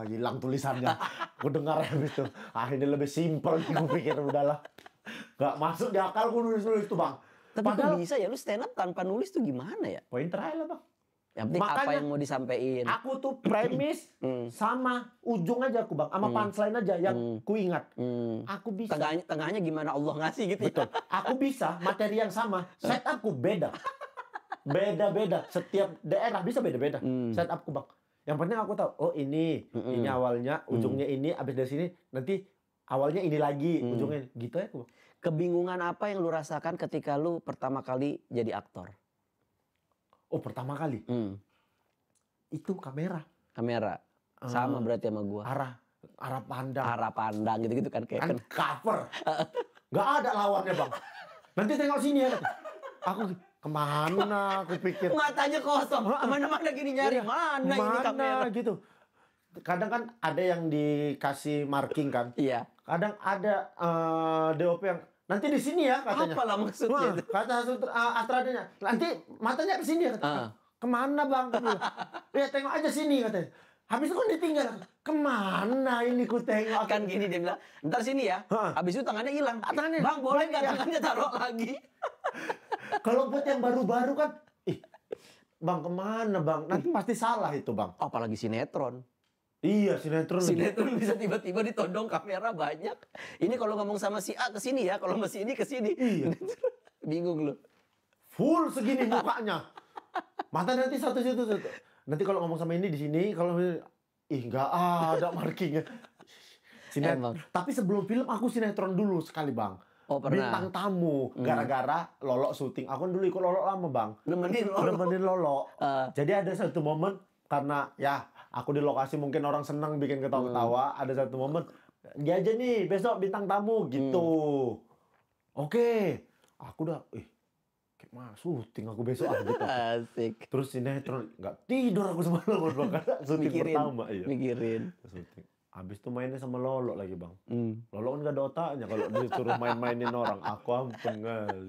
hilang tulisannya. Aku dengar habis itu. Ini lebih simpel. Aku pikir udahlah. Gak masuk di akal aku nulis tuh bang. Tapi padahal bisa ya lu stand up tanpa nulis tuh gimana ya? Pointer aja lah bang. Yang penting apa yang mau disampaikan. Aku tuh premis sama ujung aja aku bang, sama punchline aja yang ku ingat. Aku bisa. Tengahnya gimana Allah ngasih gitu. Betul. Aku bisa materi yang sama, setupku beda. Beda-beda. Setiap daerah bisa beda-beda setupku bang. Yang penting aku tahu, ini awalnya, ujungnya ini, abis dari sini nanti awalnya ini lagi, ujungnya ini. Gitu ya aku bang. Kebingungan apa yang lu rasakan ketika lu pertama kali jadi aktor? Pertama kali. Itu kamera. Sama berarti sama gua. Arah pandang. Arah pandang gitu-gitu kan kayak Kan cover. Nggak ada lawannya bang. Nanti tengok sini ya. Aku kemana? Aku pikir. matanya kosong. Kemana-mana gini nyari. Iya, Mana ini kamera? gitu. Kadang kan ada yang dikasih marking kan. Iya. Kadang ada DOP yang nanti di sini ya katanya. Apalah maksudnya itu? Kata Astradanya. Nanti matanya ke sini ya katanya. Kemana bang? Ya tengok aja sini katanya. Habis itu kan ditinggal. Kemana ini ku tengok? Kan gini dia bilang, ntar sini ya. Habis itu tangannya hilang. Tangannya. Bang boleh nggak tangannya taruh lagi? Kalau buat yang baru-baru kan, bang kemana bang? Nanti pasti salah itu bang. Apalagi sinetron. Iya sinetron. Sinetron bisa tiba-tiba ditodong kamera banyak. Ini kalau ngomong sama si A ke sini ya, kalau sama si ini ke sini. Iya. Bingung lu. Full segini mukanya. Mata nanti satu situ. Nanti kalau ngomong sama ini di sini, kalau nggak ada markingnya. Tapi sebelum film aku sinetron dulu sekali bang. Oh pernah. Bintang tamu. Gara-gara Lolo syuting. Aku kan dulu ikut Lolo lama bang. Nemenin Lolo. Jadi ada satu momen karena ya aku di lokasi mungkin orang senang bikin ketawa-ketawa. Ada satu momen dia aja nih besok bintang tamu gitu. Oke. Aku udah syuting aku besok gitu. Asik. Terus sinetron nggak tidur aku semalam karena syuting pertama. Iya. Mikirin. Syuting. Habis itu mainnya sama Lolo lagi bang. Lolo kan nggak ada otaknya kalau disuruh main-mainin orang. Aku ampun kali.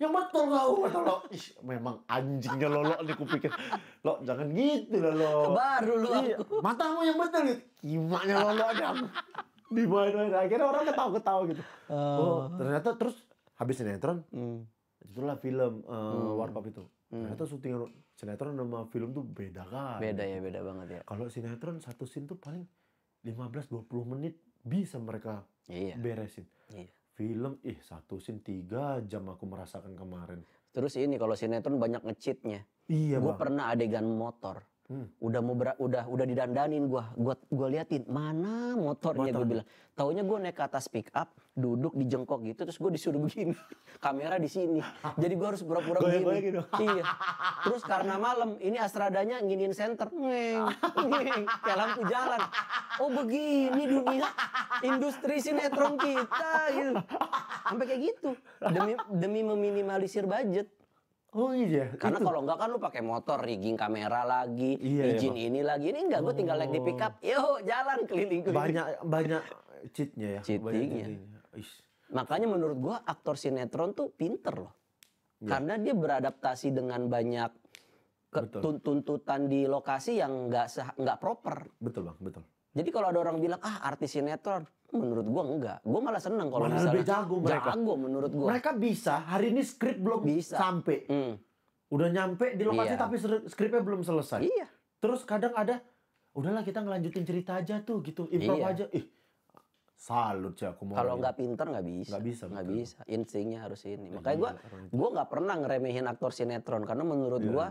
Yang betul kau kata Lolo. Ih, memang anjingnya Lolo nih kupikir. Lo jangan gitu lah Lolo. Baru lu iya. Matamu yang betul gitu. Kimaknya Lolo ada. Dimain-main. Akhirnya orang ketawa-ketawa gitu. Oh ternyata terus habis sinetron. Itulah film Warkop itu. Ternyata syuting sinetron sama film tuh beda kan. Beda ya, beda banget ya. Kalau sinetron satu scene tuh paling 15-20 menit bisa mereka beresin. Iya. Film satu scene 3 jam aku merasakan kemarin. Terus ini kalau sinetron banyak nge-cheatnya. Iya, Gue pernah adegan motor. Udah didandanin gua liatin mana motornya gue bilang. Taunya gue naik ke atas pick up, duduk di jengkok gitu terus gue disuruh begini. Kamera di sini. Jadi gue harus pura-pura begini. Iya. Terus karena malam ini Astradanya nginin senter. Ngeng, kayak lampu jalan. Oh begini dunia industri sinetron kita gitu. Sampai kayak gitu. Demi meminimalisir budget. Oh iya. Karena kalau enggak kan lu pakai motor, rigging kamera lagi, izin ini lagi. Ini enggak, gue tinggal naik di pick up. Yo, jalan keliling. Banyak cheatnya ya. Cheatingnya. Makanya menurut gua aktor sinetron tuh pinter loh. Karena dia beradaptasi dengan banyak tuntutan di lokasi yang enggak proper. Betul bang, betul. Jadi kalau ada orang bilang artis sinetron, menurut gua enggak. Gua malah seneng kalau misalnya lebih jago mereka. Jago menurut gua. Mereka bisa. Hari ini skrip belum sampai. Udah nyampe di lokasi tapi skripnya belum selesai. Iya. Terus kadang ada, udahlah kita ngelanjutin cerita aja tuh gitu, improv aja. Salut sih aku mau. Kalau nggak pinter nggak bisa. Nggak bisa. Instingnya harus ini. Makanya gua nggak pernah ngeremehin aktor sinetron karena menurut gua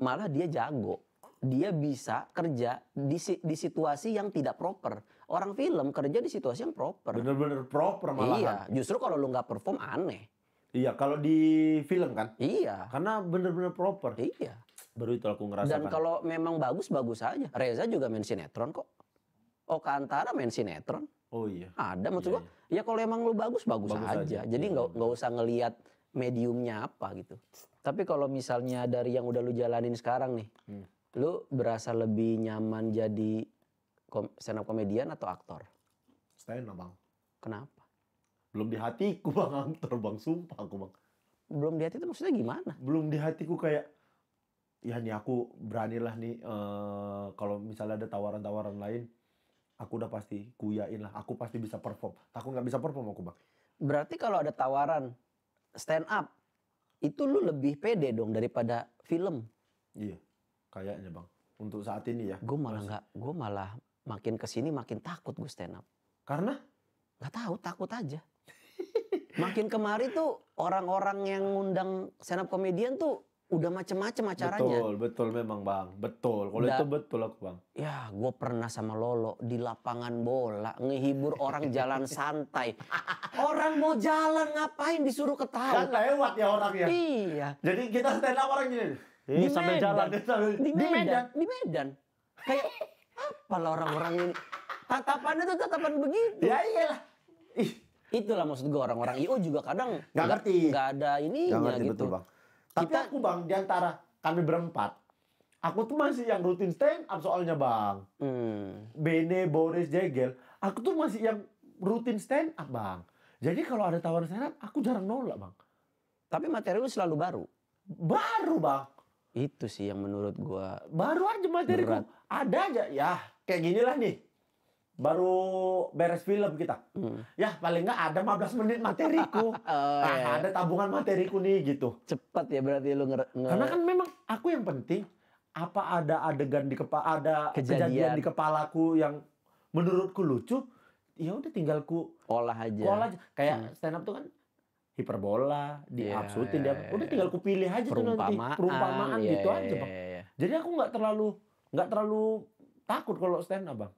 malah dia jago. Dia bisa kerja di situasi yang tidak proper. Orang film kerja di situasi yang proper. Bener-bener proper malahan. Iya, justru kalau lu nggak perform aneh. Iya, kalau di film kan. Iya. Karena bener-bener proper. Iya. Baru itu aku ngerasakan. Dan kalau memang bagus aja. Reza juga main sinetron kok. Oka Antara main sinetron. Oh iya. Ada maksud gua. Ya kalau emang lu bagus aja. Jadi nggak usah ngelihat mediumnya apa gitu. Tapi kalau misalnya dari yang udah lu jalanin sekarang nih. Lu berasa lebih nyaman jadi stand up komedian atau aktor? Stand up bang. Kenapa? Belum di hatiku bang aktor bang, sumpah aku bang. Belum di hati itu maksudnya gimana? Belum di hatiku kayak, ya nih aku beranilah nih kalau misalnya ada tawaran-tawaran lain, aku udah pasti kuyain lah, aku pasti bisa perform. Aku nggak bisa perform aku bang. Berarti kalau ada tawaran stand up, itu lu lebih pede dong daripada film? Iya. Kayaknya bang, untuk saat ini ya. Gue malah makin kesini makin takut gue stand up. Karena? Gak tahu, takut aja. Makin kemari tuh orang-orang yang ngundang stand up komedian tuh udah macem-macem acaranya. Betul memang bang, betul. Kalau itu betul aku bang. Ya, gue pernah sama Lolo di lapangan bola ngehibur orang jalan santai. Orang mau jalan ngapain disuruh ketawa? Kan lewat ya orangnya. Iya. Jadi kita stand up orang gini. Di sambil Medan. jalan Di Medan. Kayak Apa lah orang-orang ini? Tatapannya tuh tatapan begitu. Ya iyalah. Ih, Itulah maksud gue, orang-orang IO juga kadang nggak ngerti. nggak ada ininya nggak ngerti gitu. betul, Bang. Tapi aku, Bang, di antara kami berempat, aku tuh masih yang rutin stand up soalnya, Bang. Bene, Boris, Jegel, aku tuh masih yang rutin stand up, Bang. Jadi kalau ada tawaran stand up, aku jarang nolak, Bang. Tapi materi lu selalu baru. Baru, Bang. Itu sih yang menurut gua Baru aja materiku. berat. Ada aja. Ya, kayak gini lah nih. Baru beres film kita. Ya, paling nggak ada 15 menit materiku. iya. Ada tabungan materiku nih, gitu. Cepat ya berarti lu Karena kan memang aku yang penting, apa ada adegan di kepala, ada kejadian di kepalaku yang menurutku lucu, ya udah tinggal ku olah aja. Kayak stand up tuh kan hiperbola, diabsutin, udah tinggal ku pilih aja tuh nanti perumpamaan gitu aja, Bang. Jadi aku nggak terlalu takut kalau stand up, Bang.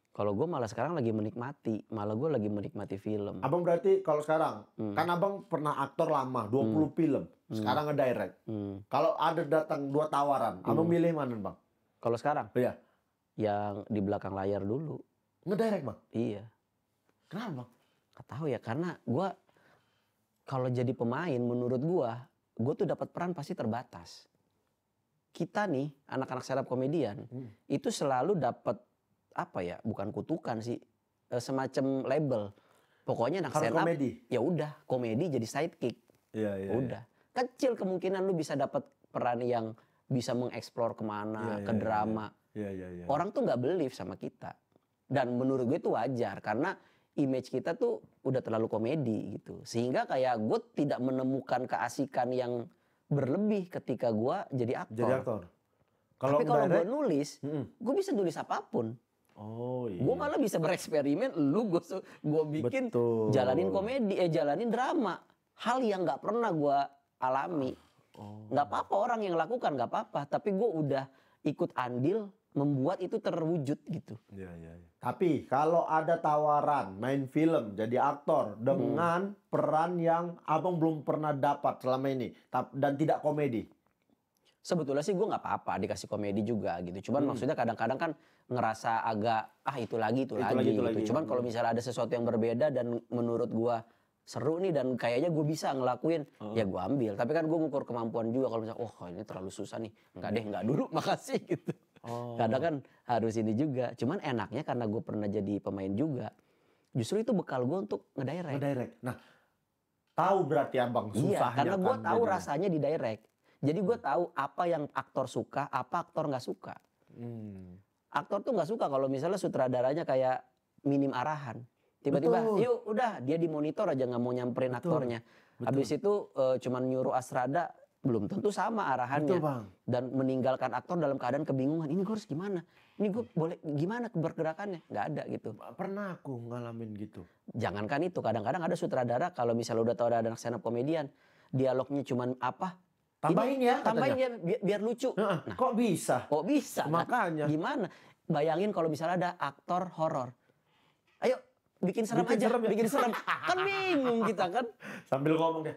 Kalau gue malah sekarang lagi menikmati, gue lagi menikmati film. Abang berarti kalau sekarang, kan abang pernah aktor lama, 20 film, sekarang ngedirect. Kalau ada datang 2 tawaran, abang milih mana, Bang? Kalau sekarang? Iya. Yang di belakang layar dulu. Ngedirect, Bang? Iya. Kenapa, Bang? Gak tahu ya, karena gue kalau jadi pemain, menurut gue tuh dapat peran pasti terbatas. Kita nih, anak-anak stand up komedian, itu selalu dapat apa ya, bukan kutukan sih, semacam label. Pokoknya anak stand up ya udah komedi jadi sidekick. Iya. Udah. Kecil kemungkinan lu bisa dapat peran yang bisa mengeksplor kemana, ke drama. Iya. Orang tuh nggak believe sama kita. Dan menurut gue itu wajar karena image kita tuh udah terlalu komedi gitu. Sehingga kayak gue tidak menemukan keasikan yang berlebih ketika gue jadi aktor. Tapi kalau gue nulis, gue bisa nulis apapun. Oh iya. Gue malah bisa bereksperimen, gue bikin jalanin komedi, jalanin drama. Hal yang nggak pernah gue alami. Nggak apa-apa orang yang lakukan, nggak apa-apa. Tapi gue udah ikut andil membuat itu terwujud gitu. Iya. Tapi kalau ada tawaran main film jadi aktor dengan peran yang abang belum pernah dapat selama ini dan tidak komedi. Sebetulnya sih gue nggak apa-apa dikasih komedi juga gitu. Cuman maksudnya kadang-kadang kan ngerasa agak itu lagi. Cuman kalau misalnya ada sesuatu yang berbeda dan menurut gue seru nih dan kayaknya gue bisa ngelakuin, ya gue ambil. Tapi kan gue ngukur kemampuan juga. Kalau misalnya, ini terlalu susah nih, nggak dulu, makasih gitu. Kadang kan harus ini juga. Cuman enaknya karena gue pernah jadi pemain juga, justru itu bekal gue untuk ngedirect. Nah, tahu berarti abang susahnya. Iya, karena gue tahu rasanya di direct. Jadi gue tahu apa yang aktor suka, apa aktor nggak suka. Aktor tuh nggak suka kalau misalnya sutradaranya kayak minim arahan. Tiba-tiba, yuk udah dia di monitor aja nggak mau nyamperin aktornya. Habis itu cuman nyuruh Asrada, belum tentu sama arahannya. Dan meninggalkan aktor dalam keadaan kebingungan. Ini gue harus gimana? Ini gue boleh gimana bergerakannya? Nggak ada gitu. Pernah aku ngalamin gitu. Jangankan itu, kadang-kadang ada sutradara kalau misalnya udah tahu ada anak stand up komedian, dialognya cuman apa? Tambahin ya biar lucu. Nah, kok bisa? Makanya. Gimana? Bayangin kalau misalnya ada aktor horor. Ayo bikin serem aja. Bikin serem. Kan bingung kita kan. Sambil ngomong deh.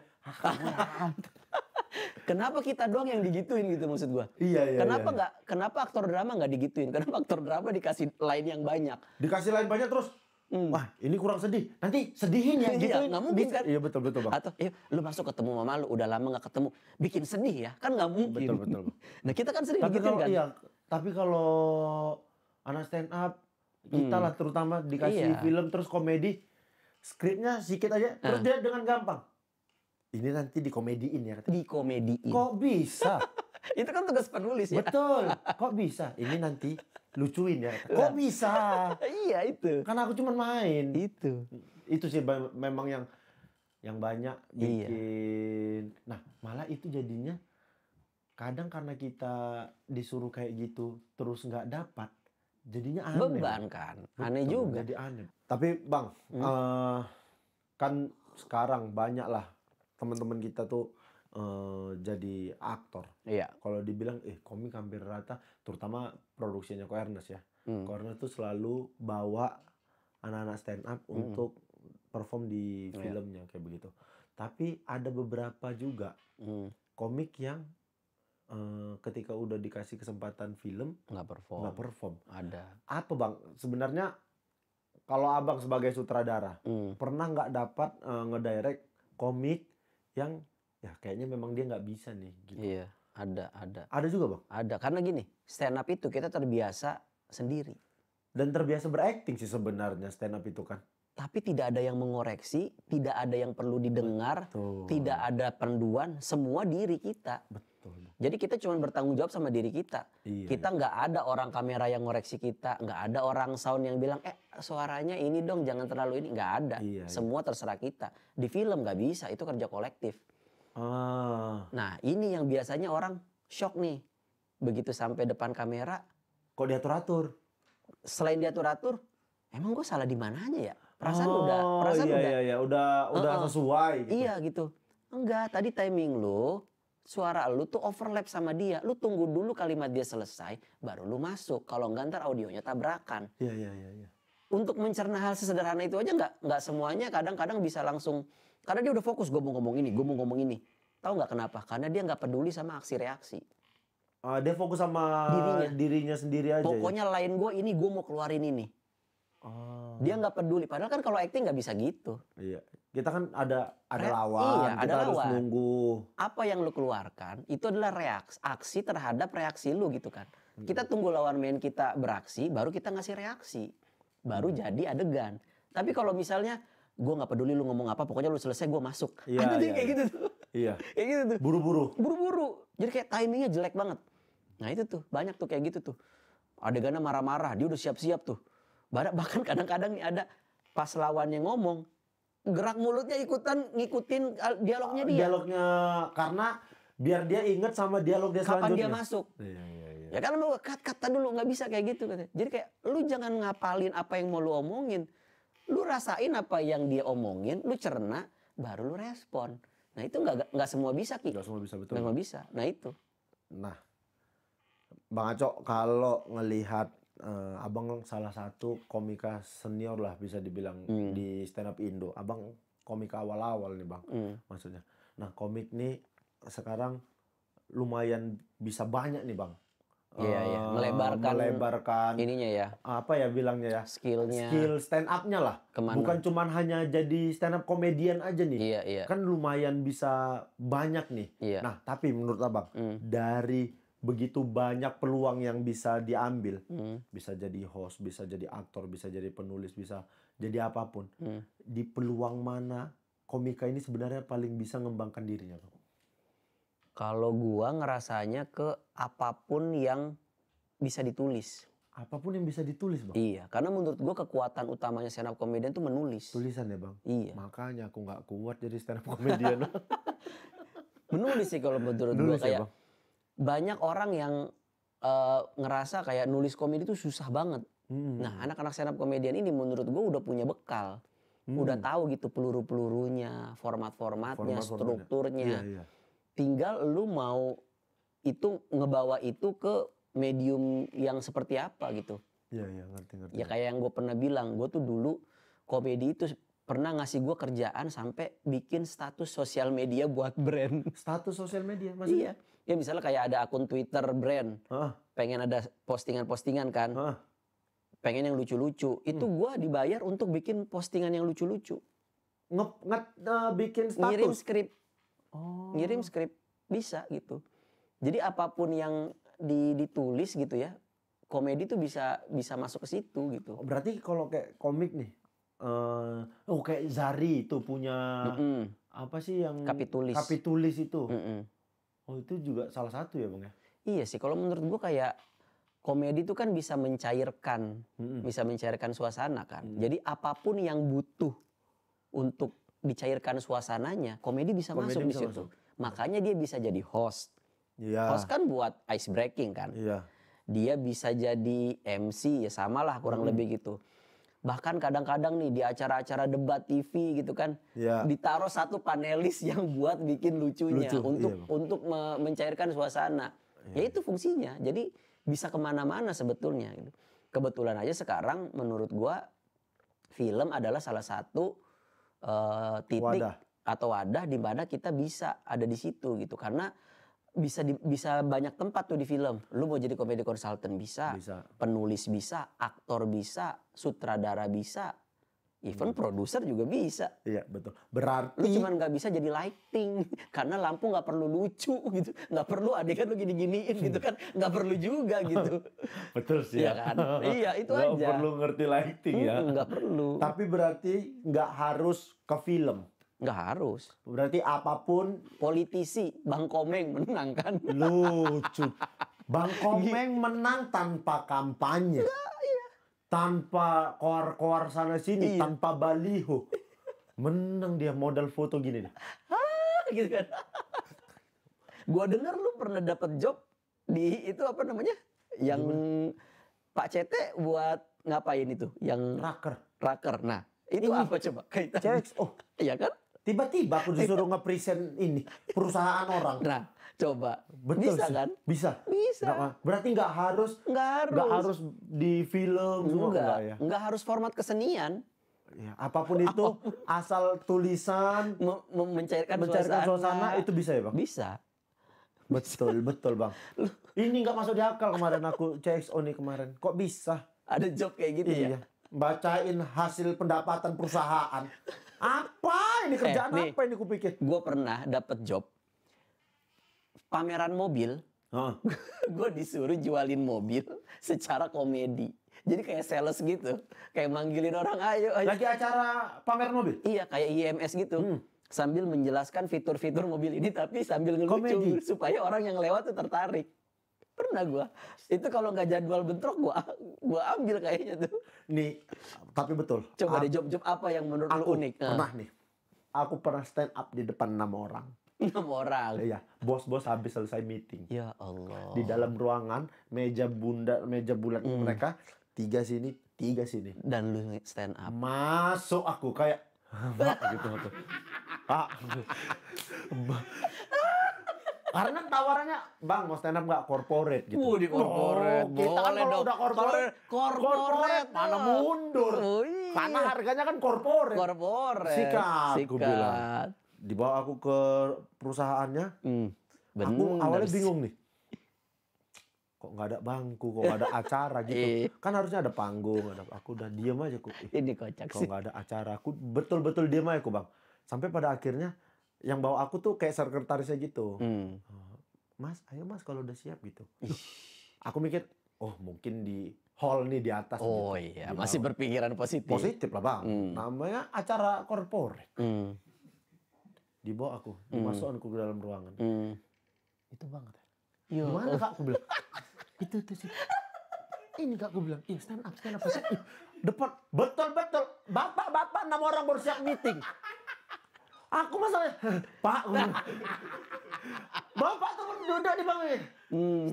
Kenapa kita doang yang digituin gitu maksud gua? Iya. Kenapa aktor drama nggak digituin? Kenapa aktor drama dikasih line yang banyak? Dikasih line banyak terus. Wah, ini kurang sedih. Nanti sedihin ya gitu. Iya, nggak mungkin kan? Iya betul Bang. Atau lu masuk ketemu mama lu udah lama nggak ketemu, bikin sedih ya? Kan nggak mungkin. Betul. Nah kita kan sering bikin kan? Iya, tapi kalau anak stand up kita lah terutama dikasih film terus komedi, skripnya sedikit aja, terus dia dengan gampang. Ini nanti dikomediin ya. Dikomediin. Kok bisa? Itu kan tugas penulis ya. Betul. Kok bisa? Ini nanti lucuin ya. Kok bisa? Iya itu. Karena aku cuma main. Itu sih memang yang banyak bikin. Nah, malah itu jadinya kadang karena kita disuruh kayak gitu terus nggak dapat, jadinya aneh. Beban kan. Aneh juga. Jadi aneh. Tapi Bang, kan sekarang banyak lah teman-teman kita tuh jadi aktor. Iya. Kalau dibilang komik hampir rata, terutama produksinya Ko Ernest ya. Ko Ernest tuh selalu bawa anak-anak stand up untuk perform di filmnya kayak begitu. Tapi ada beberapa juga komik yang ketika udah dikasih kesempatan film nggak nggak perform. perform. Ada. Apa Bang? Sebenarnya kalau Abang sebagai sutradara pernah nggak dapat ngedirect komik yang ya kayaknya memang dia nggak bisa nih gitu. Iya, ada. Ada juga Bang? Ada, karena gini, stand up itu kita terbiasa sendiri. Dan terbiasa berakting sih sebenarnya stand up itu kan. Tapi tidak ada yang mengoreksi, tidak ada yang perlu didengar, Betul. tidak ada panduan, semua diri kita. Betul. Jadi kita cuma bertanggung jawab sama diri kita. Iya, Kita nggak ada orang kamera yang ngoreksi kita, nggak ada orang sound yang bilang, suaranya ini dong, jangan terlalu ini. Nggak ada. Iya, Semua terserah kita. Di film nggak bisa, itu kerja kolektif. Nah ini yang biasanya orang shock nih. Begitu sampai depan kamera, kok diatur-atur? selain diatur-atur, emang gue salah di mananya ya? Perasaan udah sesuai gitu. Iya gitu. Enggak, tadi timing lu, suara lu tuh overlap sama dia. Lu tunggu dulu kalimat dia selesai, baru lu masuk. Kalau enggak ntar audionya tabrakan. Iya. Untuk mencerna hal sesederhana itu aja nggak semuanya kadang-kadang bisa langsung. Karena dia udah fokus, gue mau ngomong ini. Tahu nggak kenapa? Karena dia nggak peduli sama aksi reaksi. Dia fokus sama dirinya sendiri aja. Pokoknya lain gue ini, gue mau keluarin ini. Dia nggak peduli. Padahal kan kalau acting nggak bisa gitu. Iya. Kita kan ada lawan. Iya, kita ada harus lawan. nunggu. Apa yang lu keluarkan itu adalah aksi terhadap reaksi lu gitu kan. Kita tunggu lawan main kita beraksi, baru kita ngasih reaksi. Baru jadi adegan. Tapi kalau misalnya gue nggak peduli lu ngomong apa, pokoknya lu selesai gue masuk. Iya, Ada iya, kayak gitu tuh. Iya. Kayak gitu tuh. Buru-buru. Jadi kayak timingnya jelek banget. Nah itu tuh banyak tuh kayak gitu tuh. Adegannya marah-marah, dia udah siap-siap tuh. Bahkan kadang-kadang nih ada pas lawannya ngomong, gerak mulutnya ngikutin dialognya dia. Dialognya karena biar dia inget sama dialog dia Kapan selanjutnya. dia masuk. Iya. Ya kan lu kata dulu nggak bisa kayak gitu katanya. Jadi kayak lu jangan ngapalin apa yang mau lu omongin. Lu rasain apa yang dia omongin, lu cerna, baru lu respon. Nah itu nggak semua bisa Ki. Nggak semua bisa, betul. Nggak semua bisa. Nah itu. Nah, Bang Aco kalau ngelihat Abang salah satu komika senior lah bisa dibilang di stand up Indo. Abang komika awal-awal nih Bang, maksudnya. Nah komik nih sekarang lumayan bisa banyak nih Bang. Iya. Melebarkan ininya ya. Apa ya bilangnya ya? Skillnya. Skill stand up-nya lah. Kemana? Bukan cuman hanya jadi stand up komedian aja nih. Iya. Kan lumayan bisa banyak nih. Iya. Nah tapi menurut Abang dari begitu banyak peluang yang bisa diambil, bisa jadi host, bisa jadi aktor, bisa jadi penulis, bisa jadi apapun. Di peluang mana komika ini sebenarnya paling bisa ngembangkan dirinya Bang? Kalau gua ngerasanya ke apapun yang bisa ditulis. Apapun yang bisa ditulis Bang? Iya, karena menurut gua kekuatan utamanya stand up comedian itu menulis. Tulisan ya Bang? Iya. Makanya aku nggak kuat jadi stand up comedian. Menulis sih kalau menurut gua kayak ya, banyak orang yang ngerasa kayak nulis komedi itu susah banget. Nah anak-anak stand up comedian ini menurut gua udah punya bekal. Udah tahu gitu peluru-pelurunya, format-formatnya, strukturnya. Iya. Tinggal lu mau itu ngebawa itu ke medium yang seperti apa gitu. Iya, ngerti. Ya kayak yang gue pernah bilang, gue tuh dulu komedi itu pernah ngasih gue kerjaan sampai bikin status sosial media buat brand. Status sosial media maksudnya? Iya. Ya misalnya kayak ada akun Twitter brand, pengen ada postingan-postingan kan, pengen yang lucu-lucu. Itu gue dibayar untuk bikin postingan yang lucu-lucu. Bikin status? Ngirim skrip bisa gitu. Jadi apapun yang ditulis gitu ya, komedi tuh bisa masuk ke situ gitu. Berarti kalau kayak komik nih, kayak Zari itu punya apa sih yang Kapitulis itu. Oh itu juga salah satu ya Bang ya? Iya sih, kalau menurut gua kayak komedi itu kan bisa mencairkan suasana kan. Jadi apapun yang butuh untuk dicairkan suasananya, komedi bisa masuk di situ. Makanya dia bisa jadi host. Iya. Host kan buat ice breaking kan. Iya. Dia bisa jadi MC, ya samalah kurang lebih gitu. Bahkan kadang-kadang nih di acara-acara debat TV gitu kan, ditaruh satu panelis yang buat bikin lucunya untuk mencairkan suasana. Ya itu fungsinya. Jadi bisa kemana-mana sebetulnya. Kebetulan aja sekarang menurut gua film adalah salah satu titik atau wadah di mana kita bisa ada di situ gitu. Karena bisa banyak tempat tuh di film. Lu mau jadi comedy consultant bisa, Bisa. penulis bisa, aktor bisa, sutradara bisa, even produser juga bisa. Iya, betul. Lu Berarti cuman nggak bisa jadi lighting karena lampu nggak perlu lucu gitu, nggak perlu adegan lu gini-giniin gitu kan, nggak perlu juga gitu. betul sih Iya ya. kan? Iya, itu Nggak aja. perlu ngerti lighting ya. Nggak perlu. Tapi berarti nggak harus ke film. Nggak harus. Berarti apapun Politisi, Bang Komeng menang kan? lucu. Bang Komeng menang tanpa kampanye. Tanpa koar-koar sana sini, Iya. tanpa baliho. Menang dia modal foto gini nih. Gitu kan. Gua dengar lu pernah dapat job di itu apa namanya? Yang Pak CT buat ngapain itu? Yang raker. Nah, itu Ini. apa coba? Kaitan. Cewek, oh Iya kan? tiba-tiba aku disuruh nge-present ini perusahaan orang. Nah, coba. Betul Bisa sih. kan? Bisa. Bisa. Berarti nggak harus Nggak harus di film semua enggak ya. Nggak harus format kesenian. Ya, apapun itu asal tulisan Mencairkan mencairkan suasana itu bisa ya, Bang? Bisa. Betul, Bang. Ini nggak masuk di akal kemarin aku CXO nih kemarin. Kok bisa? Ada job kayak gitu ya. Iya. Bacain hasil pendapatan perusahaan. Apa ini kerjaan nih. apa ini kupikir? Gue pernah dapat job pameran mobil. Heeh. Gue disuruh jualin mobil secara komedi. Jadi kayak sales gitu. Kayak manggilin orang, ayo. Lagi acara pameran mobil? Iya, kayak IMS gitu. Sambil menjelaskan fitur-fitur mobil ini tapi sambil ngelucu Komedi. supaya orang yang lewat tuh tertarik. Pernah gua. Itu kalau nggak jadwal bentrok gua ambil kayaknya tuh. Nih, tapi betul. Coba deh job-job apa yang menurut lu Aku unik? pernah nih. Aku pernah stand up di depan 6 orang. 6 orang. Iya, bos-bos habis selesai meeting. Ya Allah. Di dalam ruangan, meja bulat mereka, 3 sini, 3 sini. Dan lu stand up. Masuk aku kayak gitu aku. Karena tawarannya, Bang mau stand up nggak corporate gitu. Di corporate. Oh, kita kan Boleh kalau dong. udah corporate mana mundur. Oh, iya. Karena harganya kan corporate. Corporate. Sikat, aku bilang. Dibawa aku ke perusahaannya. Aku awalnya bingung nih. Kok nggak ada bangku, kok nggak ada acara gitu. Kan harusnya ada panggung, aku udah diem aja aku. Ini kocak Kok sih. nggak ada acara, aku betul-betul diem aja aku, Bang. Sampai pada akhirnya yang bawa aku tuh kayak sekretarisnya gitu. Mas, ayo Mas kalau udah siap gitu. Aku mikir, oh mungkin di hall nih di atas. Oh gitu. iya, masih berpikiran positif. Positif lah Bang. Namanya acara corporate. Dibawa aku, dimasukkan ke dalam ruangan. Itu Bang katanya. Gimana Kak? Aku bilang, itu sih. Ini Kak, aku bilang, stand up. Depan, betul. Bapak 6 orang baru siap meeting. Aku masalahnya, Pak, Bapak tuh duduk di bangku ini.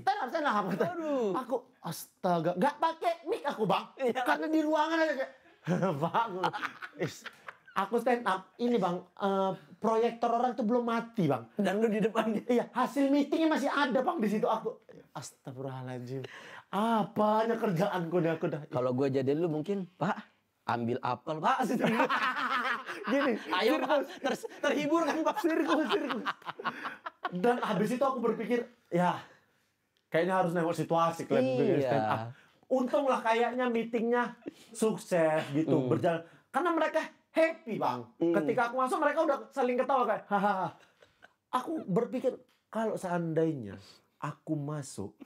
Stand up. Aku, astaga, nggak pakai mic aku Bang. Karena di ruangan aja kayak, Pak, aku stand up. Ini Bang, proyektor orang tuh belum mati Bang. Dan lu di depannya. Iya, hasil meetingnya masih ada Bang di situ aku. Astagfirullahaladzim. Apanya kerjaanku nih aku dah. Kalau gue jadi lu mungkin, Pak, ambil apel Pak. Gini, Ayo Pak, terhibur kan Pak. sirkus. Dan habis itu aku berpikir, ya kayaknya harus nengok situasi kalian bikin stand up. Untunglah kayaknya meetingnya sukses gitu, berjalan. Karena mereka happy Bang. Ketika aku masuk mereka udah saling ketawa kayak hahaha. Aku berpikir kalau seandainya aku masuk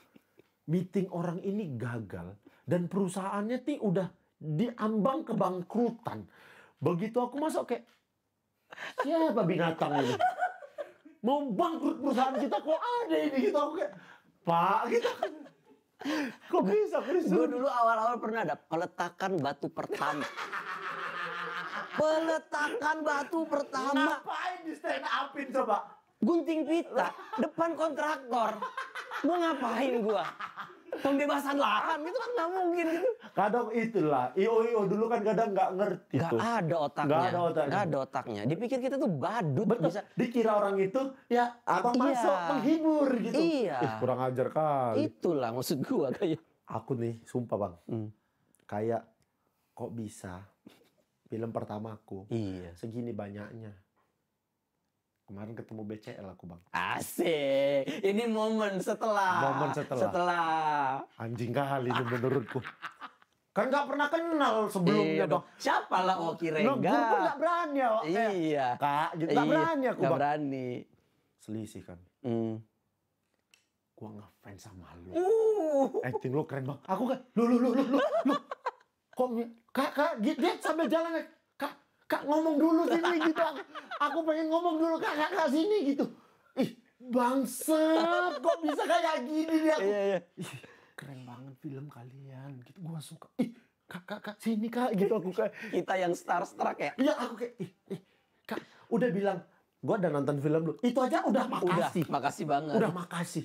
meeting orang ini gagal dan perusahaannya udah diambang kebangkrutan. Begitu aku masuk kayak siapa binatang ini? Mau bangkrut perusahaan kita kok ada ini gitu aku kayak Pak gitu. Kok bisa? Gue dulu awal-awal pernah ada peletakan batu pertama. Ngapain di stand upin coba? Gunting pita depan kontraktor. Mau ngapain gua? Pembebasan lahan gitu kan nggak mungkin gitu. Kadang itulah IO dulu kan kadang nggak ngerti Nggak tuh. ada otaknya. Nggak ada otaknya. Dipikir kita tuh badut. Betul. Bisa. Dikira orang itu ya abang Iya. masuk menghibur gitu. Iya. Kurang ajar kali. Itulah maksud gua kayak. Aku nih sumpah Bang. Kayak kok bisa film pertamaku Iya. segini banyaknya. Kemarin ketemu BCL aku, Bang. Asik. Ini momen setelah. Setelah. Anjing kali ini menurutku. Kan nggak pernah kenal sebelumnya, Bang. Siapa lah Oki Nah, Rengga? gue nggak berani ya. Iya. Kak, gitu. Nggak berani aku, Nggak Bang. berani. Selisih kan. Gua ngefans sama lu. Acting lu keren, Bang. Aku kan, lu. Kok, kak, dia sambil jalan, kak ngomong dulu sini gitu. Aku pengen ngomong dulu, kak sini gitu. Ih, bangsat, kok bisa kayak gini dia. Iya. Ih, keren banget film kalian gitu. Gua suka. Ih, kak sini kak gitu aku kayak. Kita yang starstruck ya. Iya, aku kayak kak udah bilang gua udah nonton film lu. Itu aja udah makasih. Udah, makasih banget. Udah makasih.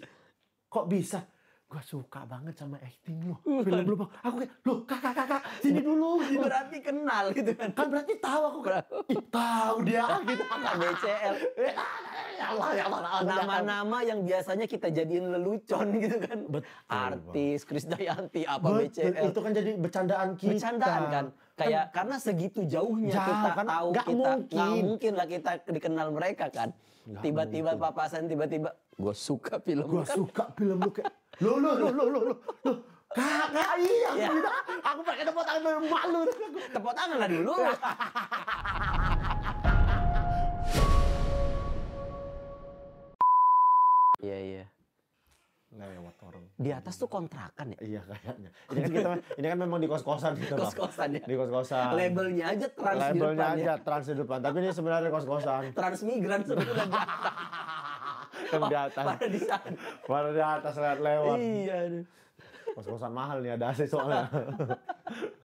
Kok bisa? Gua suka banget sama acting lu. Film lu, Bang. Aku kayak, loh kakak, sini dulu. Gitu. Berarti kenal gitu kan. Kan berarti tahu aku kan. Tahu dia gitu. Kakak BCL. Ya Allah. Nama-nama yang biasanya kita jadiin lelucon gitu kan. Betul, Artis, Krisdayanti, apa Betul, BCL. itu kan jadi bercandaan kita. Bercandaan kan. Kayak karena segitu jauhnya Jauh, kita kan? tahu Nggak nggak mungkin lah kita dikenal mereka kan. Nggak Tiba-tiba mungkin. papasan, tiba-tiba gue suka film Gua kan. suka film lu kayak. Loh. Kakak iya. Ya. Aku pakai tepuk tangan malu. Tepuk tangan lah dulu. Iya. Lewat orang. Di atas tuh kontrakan ya? Iya kayaknya. Ini kan memang di kos-kosan gitu, Bang. Kos-kosan ya? Di kos-kosan. Labelnya aja trans di Labelnya depan aja ya. trans di depan, tapi ini sebenarnya kos-kosan. Transmigran sebenarnya. Yang di atas. Pada di sana. Baru di atas lewat. Iya. Kos-kosan mahal nih, ada AC soalnya.